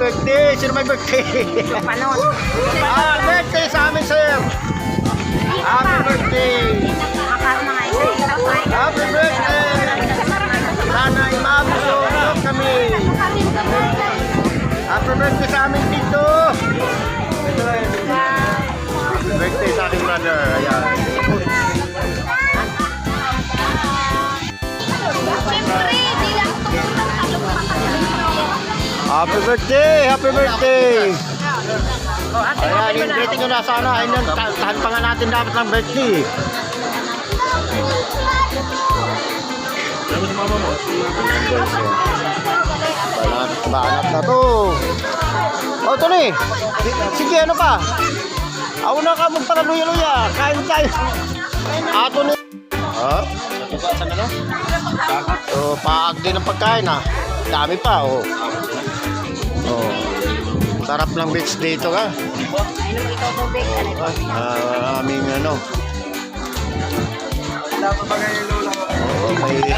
birthday! Sino may birthday? Panon. Birthday sa amin, sir! Happy birthday! Makaroon na nga isa. Happy birthday! Sana imabusog kami! Happy birthday sa amin dito! Happy birthday sa aking brother. Ayan. Siyempre, di lang tumutang Happy birthday! Happy birthday! Ayan, yung greeting ko na sana. Ayun, tahan pa nga natin dapat ng birthday. Banat na to. O, Tony. Sige, ano pa? Ako na ka magpanaluya-luya. Kain tayo. Tony. Ha? Saan na? So, paag din ang pagkain, ha? Dami pa, oh. Oh. Sarap ng beach dito, ha? Aming ano. May